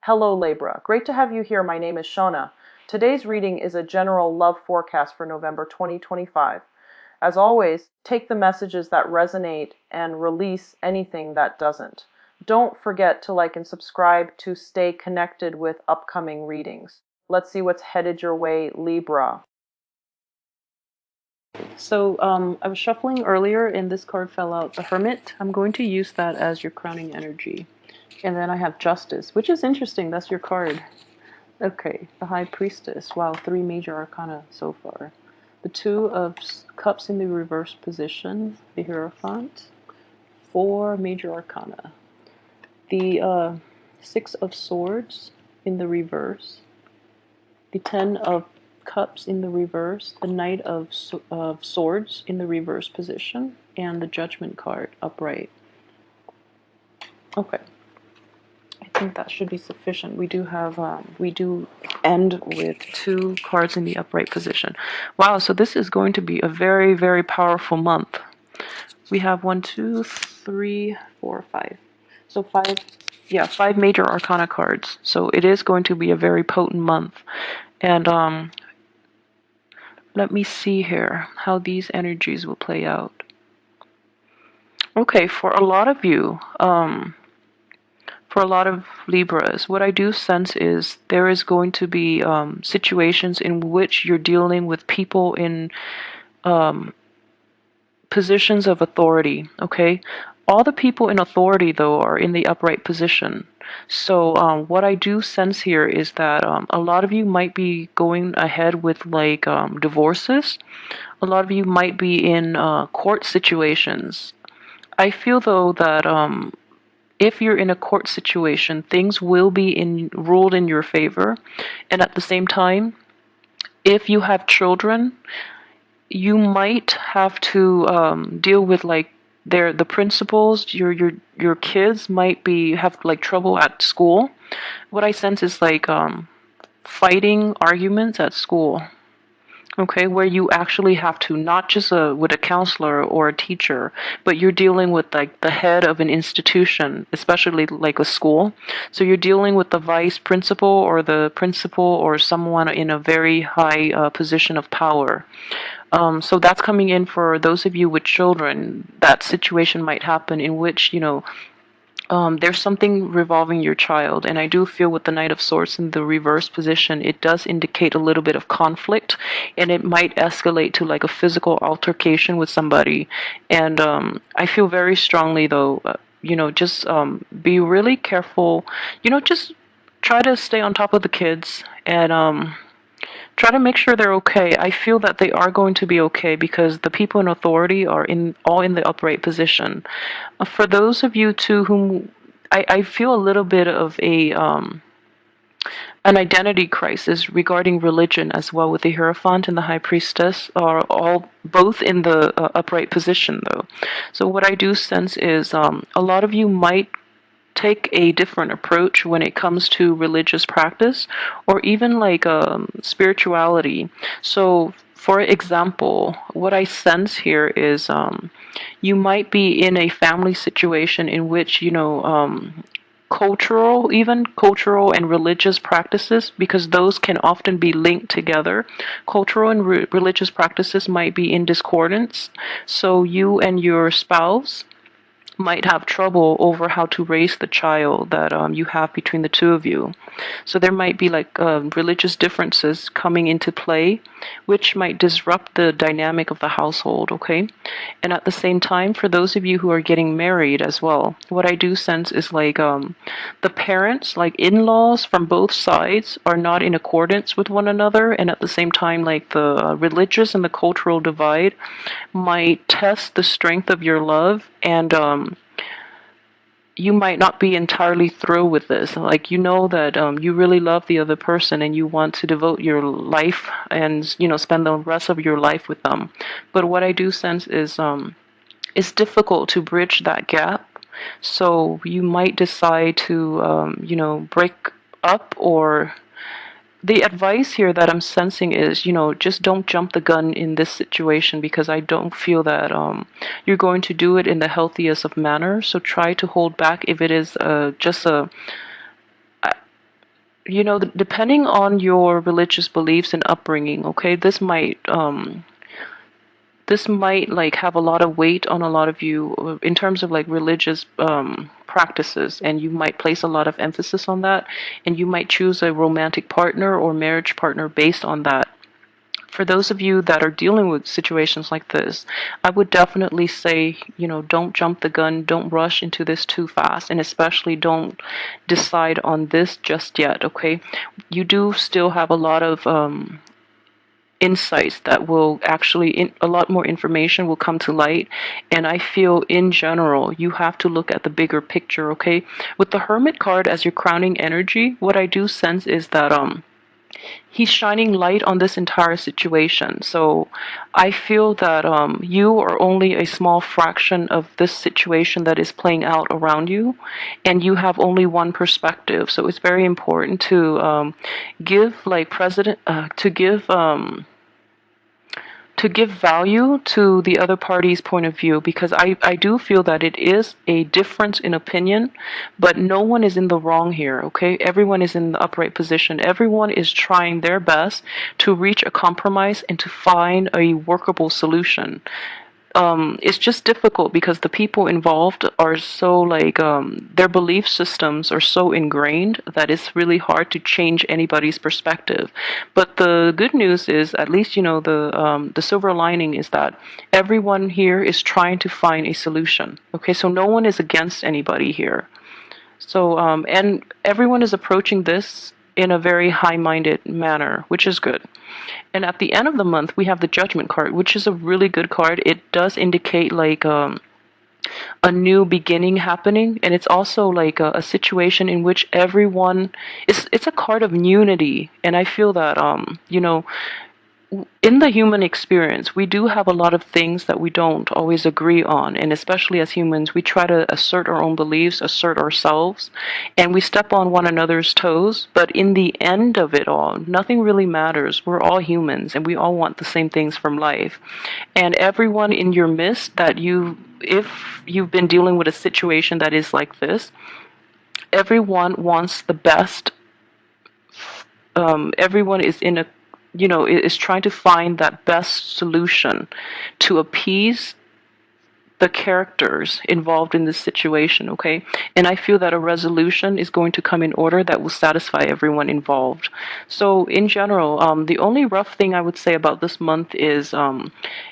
Hello Libra, great to have you here. My name is Shona. Today's reading is a general love forecast for November 2025. As always, take the messages that resonate and release anything that doesn't. Don't forget to like and subscribe to stay connected with upcoming readings. Let's see what's headed your way, Libra. So I was shuffling earlier and this card fell out, the Hermit. I'm going to use that as your crowning energy. And then I have Justice, which is interesting. That's your card. Okay, the High Priestess. Wow, 3 major arcana so far. The Two of Cups in the reverse position. The Hierophant. 4 major arcana. The 6 of Swords in the reverse. The 10 of Cups in the reverse. The Knight of Swords in the reverse position. And the Judgment card upright. Okay. I think that should be sufficient. We do end with 2 cards in the upright position. Wow, so this is going to be a very, very powerful month. We have 1, 2, 3, 4, 5. So 5 major arcana cards. So it is going to be a very potent month. And let me see here how these energies will play out. Okay, for a lot of you, for a lot of Libras, what I do sense is there is going to be situations in which you're dealing with people in positions of authority, okay? All the people in authority, though, are in the upright position. So what I do sense here is that a lot of you might be going ahead with like divorces. A lot of you might be in court situations. I feel, though, that if you're in a court situation, things will be ruled in your favor. And at the same time, if you have children, you might have to deal with like the principals. Your kids might have like trouble at school. What I sense is like fighting arguments at school. Okay, where you actually have to, not just with a counselor or a teacher, but you're dealing with like the head of an institution, especially like a school. So you're dealing with the vice principal or the principal or someone in a very high position of power. So that's coming in for those of you with children. That situation might happen in which, there's something revolving your child. And I do feel with the Knight of Swords in the reverse position, it does indicate a little bit of conflict, and it might escalate to like a physical altercation with somebody. And I feel very strongly, though, just be really careful. Just try to stay on top of the kids and try to make sure they're okay. I feel that they are going to be okay because the people in authority are all in the upright position. For those of you too whom I feel a little bit of an identity crisis regarding religion as well, with the Hierophant and the High Priestess are both in the upright position, though. So what I do sense is a lot of you might take a different approach when it comes to religious practice or even like spirituality. So for example, what I sense here is you might be in a family situation in which cultural and religious practices, because those can often be linked together. Cultural and religious practices might be in discordance, so you and your spouse might have trouble over how to raise the child that you have between the two of you. So there might be like religious differences coming into play, which might disrupt the dynamic of the household, okay? And at the same time, for those of you who are getting married as well, what I do sense is like the parents, like in-laws from both sides, are not in accordance with one another, and at the same time, like the religious and the cultural divide might test the strength of your love, and you might not be entirely thrilled with this. Like, that you really love the other person and you want to devote your life and, spend the rest of your life with them. But what I do sense is it's difficult to bridge that gap. So you might decide to, break up, or the advice here that I'm sensing is, just don't jump the gun in this situation, because I don't feel that you're going to do it in the healthiest of manners. So try to hold back if it is just Depending on your religious beliefs and upbringing, okay, this might like have a lot of weight on a lot of you in terms of like religious practices, and you might place a lot of emphasis on that, and you might choose a romantic partner or marriage partner based on that. For those of you that are dealing with situations like this, I would definitely say, don't jump the gun, don't rush into this too fast, and especially don't decide on this just yet, okay? You do still have a lot of insights that will actually, a lot more information will come to light. And I feel in general, you have to look at the bigger picture, okay? With the Hermit card as your crowning energy, what I do sense is that, he's shining light on this entire situation. So I feel that you are only a small fraction of this situation that is playing out around you, and you have only one perspective. So it's very important to give like president to give value to the other party's point of view, because I do feel that it is a difference in opinion, but no one is in the wrong here, okay? Everyone is in the upright position. Everyone is trying their best to reach a compromise and to find a workable solution. It's just difficult because the people involved are so like their belief systems are so ingrained that it's really hard to change anybody's perspective. But the good news is, at least the silver lining is that everyone here is trying to find a solution. Okay, so no one is against anybody here. So and everyone is approaching this in a very high-minded manner, which is good. And at the end of the month, we have the Judgment card, which is a really good card. It does indicate like a new beginning happening, and it's also like a situation in which everyone it's a card of unity. And I feel that in the human experience, we do have a lot of things that we don't always agree on. And especially as humans, we try to assert our own beliefs, assert ourselves, and we step on one another's toes. But in the end of it all, nothing really matters. We're all humans, and we all want the same things from life. And everyone in your midst if you've been dealing with a situation that is like this, everyone wants the best. Everyone is in a is trying to find that best solution to appease the characters involved in this situation, okay? And I feel that a resolution is going to come in order that will satisfy everyone involved. So in general, the only rough thing I would say about this month is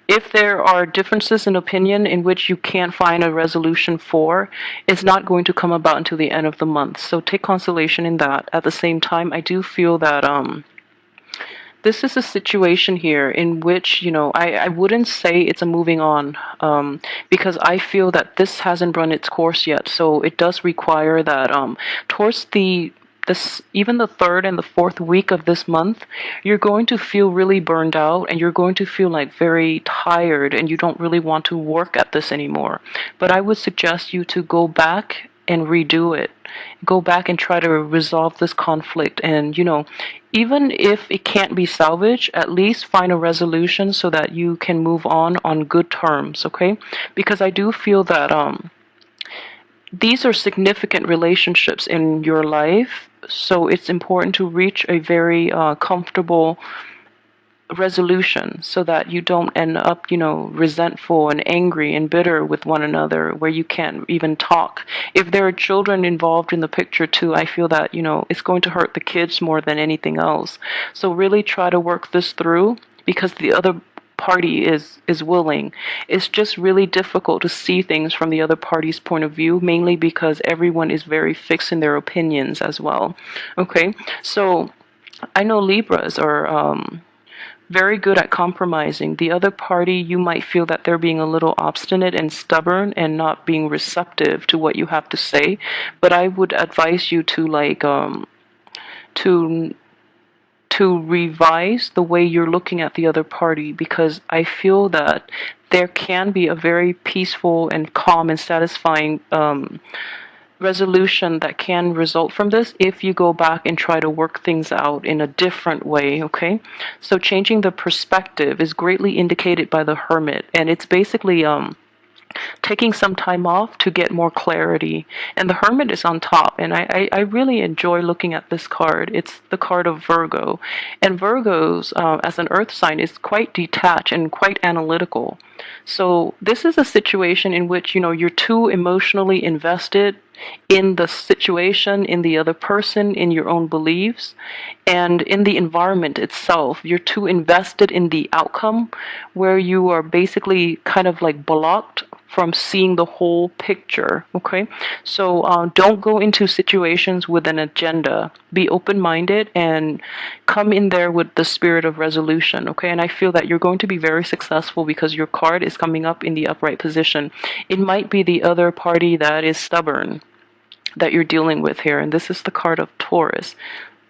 if there are differences in opinion in which you can't find a resolution for, it's not going to come about until the end of the month. So take consolation in that. At the same time, I do feel that this is a situation here in which, I wouldn't say it's a moving on, because I feel that this hasn't run its course yet. So it does require that towards even the third and the fourth week of this month, you're going to feel really burned out, and you're going to feel like very tired, and you don't really want to work at this anymore. But I would suggest you to go back and redo it. Go back and try to resolve this conflict. And, even if it can't be salvaged, at least find a resolution so that you can move on good terms, okay? Because I do feel that these are significant relationships in your life, so it's important to reach a very comfortable resolution so that you don't end up, resentful and angry and bitter with one another where you can't even talk. If there are children involved in the picture too, I feel that, it's going to hurt the kids more than anything else. So really try to work this through, because the other party is willing. It's just really difficult to see things from the other party's point of view, mainly because everyone is very fixed in their opinions as well. Okay, so I know Libras are very good at compromising. The other party, you might feel that they're being a little obstinate and stubborn and not being receptive to what you have to say. But I would advise you to to revise the way you're looking at the other party, because I feel that there can be a very peaceful and calm and satisfying resolution that can result from this if you go back and try to work things out in a different way, okay? So changing the perspective is greatly indicated by the Hermit, and it's basically taking some time off to get more clarity. And the Hermit is on top, and I really enjoy looking at this card. It's the card of Virgo, and Virgos, as an earth sign, is quite detached and quite analytical. So this is a situation in which, you're too emotionally invested in the situation, in the other person, in your own beliefs, and in the environment itself. You're too invested in the outcome, where you are basically kind of like blocked from seeing the whole picture. Okay, so don't go into situations with an agenda. Be open-minded and come in there with the spirit of resolution. Okay, and I feel that you're going to be very successful because your card is coming up in the upright position. It might be the other party that is stubborn that you're dealing with here, and this is the card of Taurus.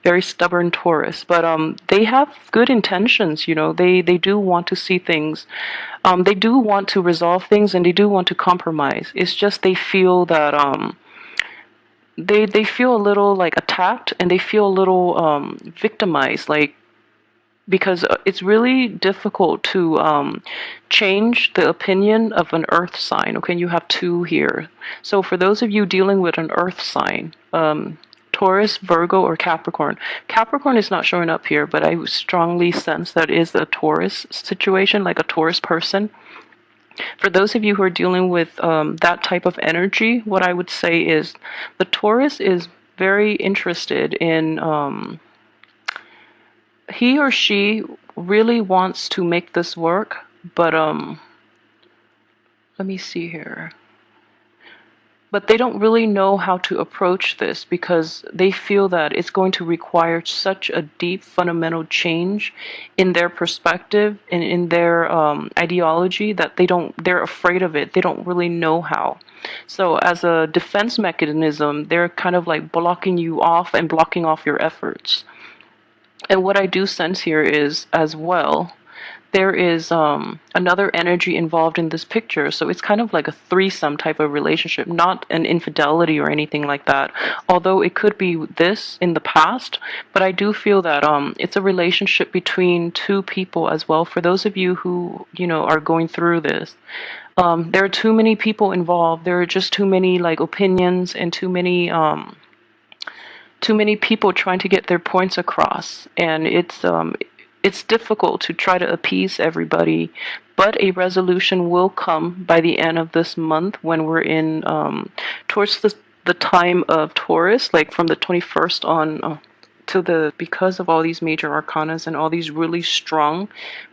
Very stubborn Taurus, but they have good intentions. They do want to see things, they do want to resolve things, and they do want to compromise. It's just they feel that they feel a little like attacked, and they feel a little victimized, like, because it's really difficult to change the opinion of an earth sign. Okay, you have two here. So for those of you dealing with an earth sign, Taurus, Virgo, or Capricorn. Capricorn is not showing up here, but I strongly sense that is a Taurus situation, like a Taurus person. For those of you who are dealing with that type of energy, what I would say is the Taurus is very interested in, he or she really wants to make this work, but let me see here. But they don't really know how to approach this because they feel that it's going to require such a deep fundamental change in their perspective and in their ideology that they're afraid of it. They don't really know how. So as a defense mechanism, they're kind of like blocking you off and blocking off your efforts. And what I do sense here is, as well, there is another energy involved in this picture. So it's kind of like a threesome type of relationship, not an infidelity or anything like that. Although it could be this in the past, but I do feel that it's a relationship between two people as well. For those of you who, are going through this, there are too many people involved. There are just too many like opinions and too many people trying to get their points across, and it's difficult to try to appease everybody, but a resolution will come by the end of this month when we're in towards the time of Taurus, like from the 21st on to because of all these major arcanas and all these really strong,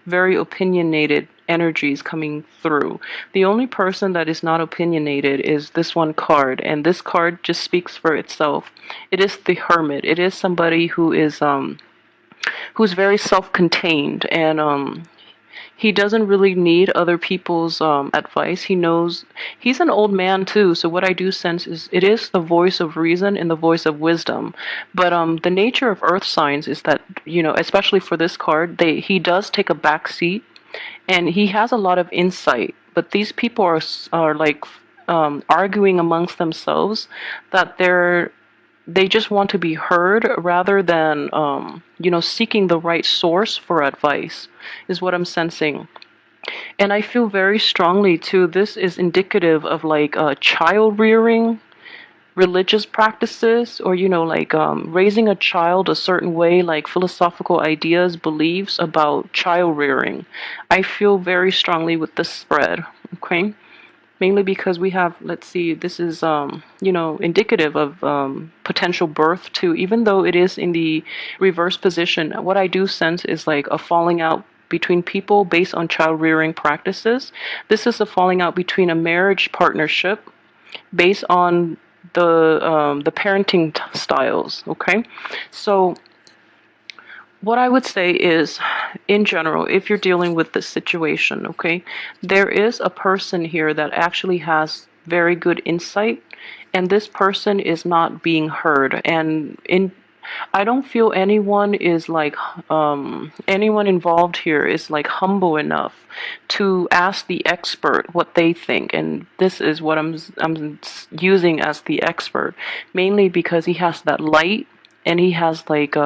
very opinionated energies coming through. The only person that is not opinionated is this one card, and this card just speaks for itself. It is the Hermit. It is somebody who's very self-contained, and he doesn't really need other people's advice. He knows he's an old man too, so what I do sense is it is the voice of reason and the voice of wisdom. But the nature of earth signs is that, especially for this card, he does take a back seat, and he has a lot of insight. But these people are like arguing amongst themselves that they just want to be heard rather than seeking the right source for advice, is what I'm sensing. And I feel very strongly too, this is indicative of like child rearing, religious practices, or like raising a child a certain way, like philosophical ideas, beliefs about child rearing. I feel very strongly with this spread. Okay, mainly because we have, let's see, this is indicative of potential birth too. Even though it is in the reverse position, what I do sense is like a falling out between people based on child rearing practices. This is a falling out between a marriage partnership based on the parenting styles. Okay, so what I would say is, in general, if you're dealing with this situation, okay, there is a person here that actually has very good insight, and this person is not being heard. And I don't feel anyone is like, anyone involved here is like humble enough to ask the expert what they think. And this is what I'm using as the expert, mainly because he has that light, and he has like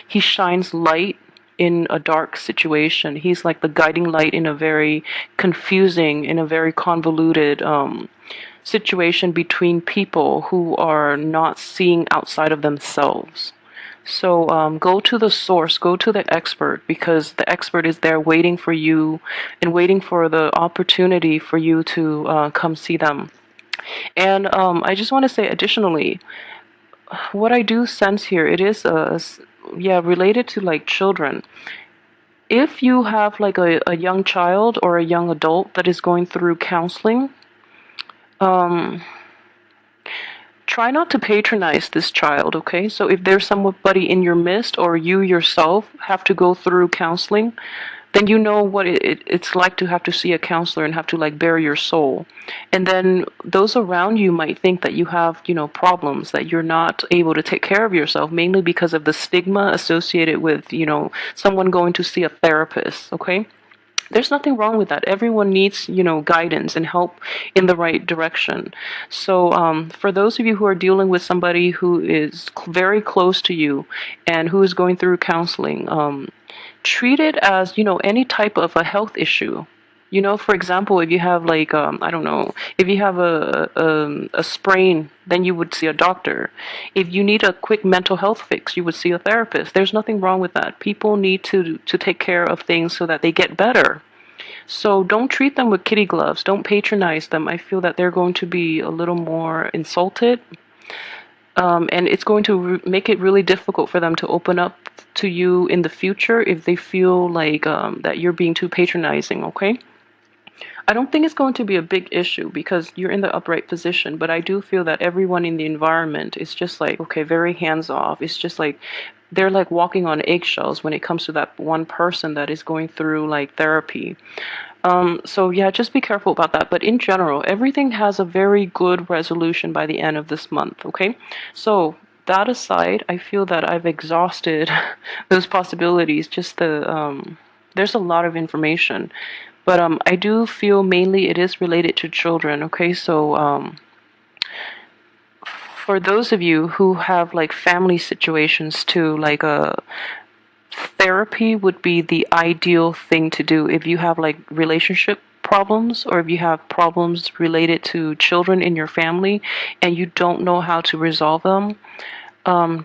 he shines light in a dark situation. He's like the guiding light in a very confusing, in a very convoluted situation between people who are not seeing outside of themselves. So go to the source, go to the expert, because the expert is there waiting for you and waiting for the opportunity for you to come see them. And I just want to say additionally, what I do sense here, it is yeah, related to like children. If you have like a young child or a young adult that is going through counseling, um, try not to patronize this child, okay? So if there's somebody in your midst or you yourself have to go through counseling, then you know what it's like to have to see a counselor and have to like bare your soul. And then those around you might think that you have, problems, that you're not able to take care of yourself, mainly because of the stigma associated with, someone going to see a therapist, okay? There's nothing wrong with that. Everyone needs, guidance and help in the right direction. So, for those of you who are dealing with somebody who is very close to you and who is going through counseling, treat it as, any type of a health issue. For example, if you have like, I don't know, if you have a sprain, then you would see a doctor. If you need a quick mental health fix, you would see a therapist. There's nothing wrong with that. People need to take care of things so that they get better. So don't treat them with kitty gloves. Don't patronize them. I feel that they're going to be a little more insulted. And it's going to make it really difficult for them to open up to you in the future if they feel like that you're being too patronizing, okay? I don't think it's going to be a big issue because you're in the upright position, but I do feel that everyone in the environment is just like, okay, very hands off. It's just like they're like walking on eggshells when it comes to that one person that is going through like therapy. So yeah, just be careful about that. But in general, everything has a very good resolution by the end of this month, okay? So that aside, I feel that I've exhausted those possibilities. There's a lot of information. But I do feel mainly it is related to children, okay? So for those of you who have like family situations too, like therapy would be the ideal thing to do if you have like relationship problems or if you have problems related to children in your family and you don't know how to resolve them.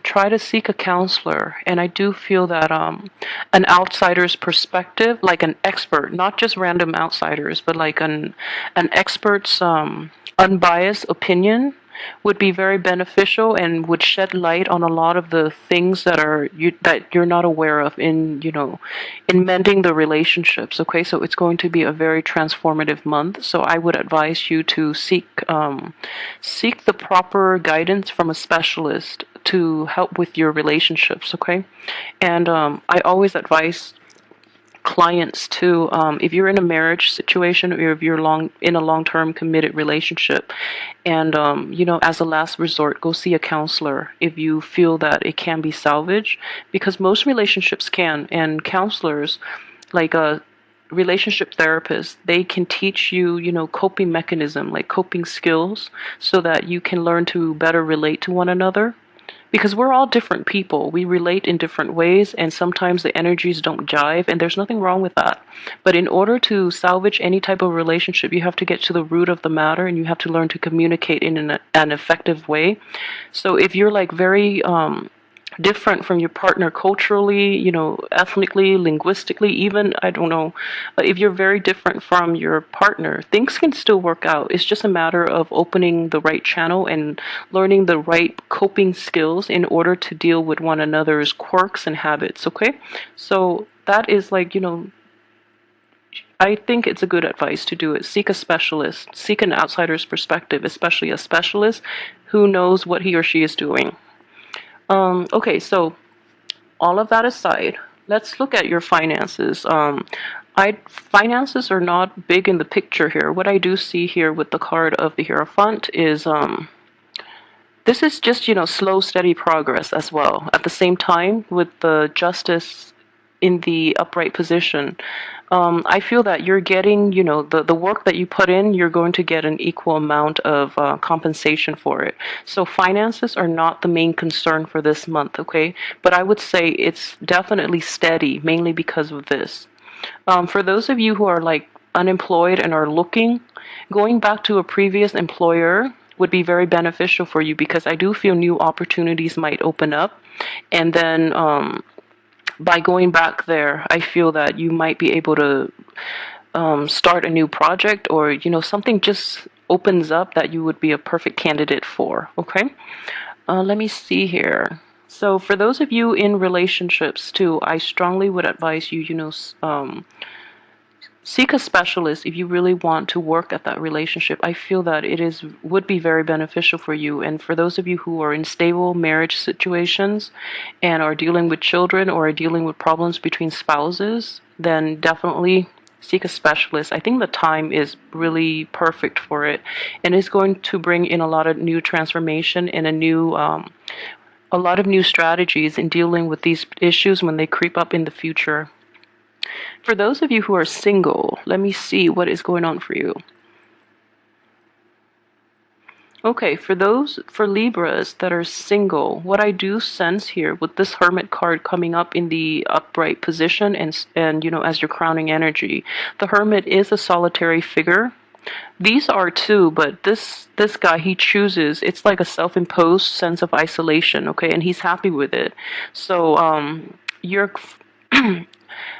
Try to seek a counselor. And I do feel that an outsider's perspective, like an expert, not just random outsiders, but like an expert's unbiased opinion would be very beneficial and would shed light on a lot of the things that you're not aware of in mending the relationships. Okay, so it's going to be a very transformative month. So I would advise you to seek the proper guidance from a specialist to help with your relationships. Okay, and I always advise clients too, if you're in a marriage situation or if you're in a long-term committed relationship, and as a last resort, go see a counselor if you feel that it can be salvaged, because most relationships can, and counselors, like a relationship therapist, they can teach you, coping mechanism, like coping skills, so that you can learn to better relate to one another. Because we're all different people. We relate in different ways, and sometimes the energies don't jive, and there's nothing wrong with that. But in order to salvage any type of relationship, you have to get to the root of the matter, and you have to learn to communicate in an effective way. So if you're like very different from your partner culturally, ethnically, linguistically, even, I don't know, but if you're very different from your partner, things can still work out. It's just a matter of opening the right channel and learning the right coping skills in order to deal with one another's quirks and habits, okay? So that is like, I think it's a good advice to do it. Seek a specialist, seek an outsider's perspective, especially a specialist who knows what he or she is doing. Okay, so all of that aside, let's look at your finances. Finances are not big in the picture here. What I do see here with the card of the Hierophant is this is just, slow, steady progress as well. At the same time, with the Justice in the upright position, I feel that you're getting, the work that you put in, you're going to get an equal amount of compensation for it. So finances are not the main concern for this month, okay? But I would say it's definitely steady, mainly because of this. For those of you who are like unemployed and are looking, going back to a previous employer would be very beneficial for you, because I do feel new opportunities might open up. And then by going back there, I feel that you might be able to start a new project, or something just opens up that you would be a perfect candidate for. Okay, let me see here. So for those of you in relationships too, I strongly would advise you, seek a specialist if you really want to work at that relationship. I feel that would be very beneficial for you. And for those of you who are in stable marriage situations and are dealing with children, or are dealing with problems between spouses, then definitely seek a specialist. I think the time is really perfect for it, and it's going to bring in a lot of new transformation and a lot of new strategies in dealing with these issues when they creep up in the future. For those of you who are single, let me see what is going on for you. Okay, for Libras that are single, what I do sense here with this Hermit card coming up in the upright position, and as your crowning energy, the Hermit is a solitary figure. These are too, but this guy, he chooses. It's like a self-imposed sense of isolation, okay, and he's happy with it. So you're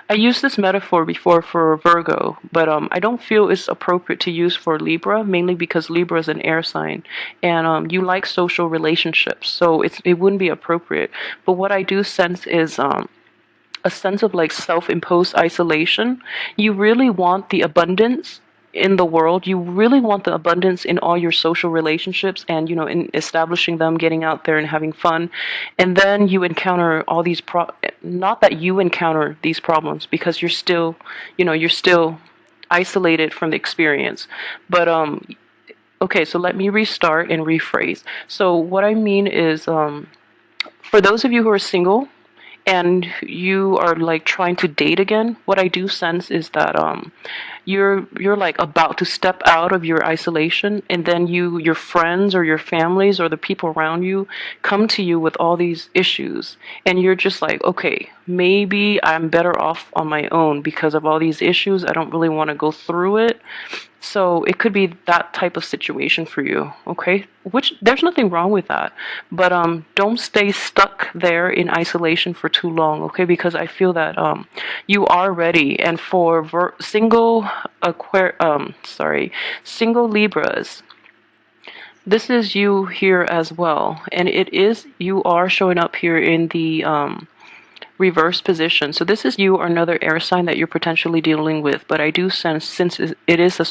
I used this metaphor before for Virgo, but I don't feel it's appropriate to use for Libra, mainly because Libra is an air sign, and you like social relationships, so it wouldn't be appropriate. But what I do sense is a sense of like self-imposed isolation. You really want the abundance in the world. You really want the abundance in all your social relationships, and in establishing them, getting out there and having fun. And then you encounter all these not that you encounter these problems, because you're still isolated from the experience. But okay, so let me restart and rephrase. So what I mean is, for those of you who are single and you are like trying to date again, what I do sense is that you're like about to step out of your isolation, and then your friends or your families or the people around you come to you with all these issues, and you're just like, okay, maybe I'm better off on my own because of all these issues. I don't really want to go through it. So it could be that type of situation for you, okay? Which there's nothing wrong with that, but don't stay stuck there in isolation for too long, okay? Because I feel that you are ready. And for single Libras, this is you here as well, and you are showing up here in the reverse position. So this is you or another air sign that you're potentially dealing with. But I do sense, since it is a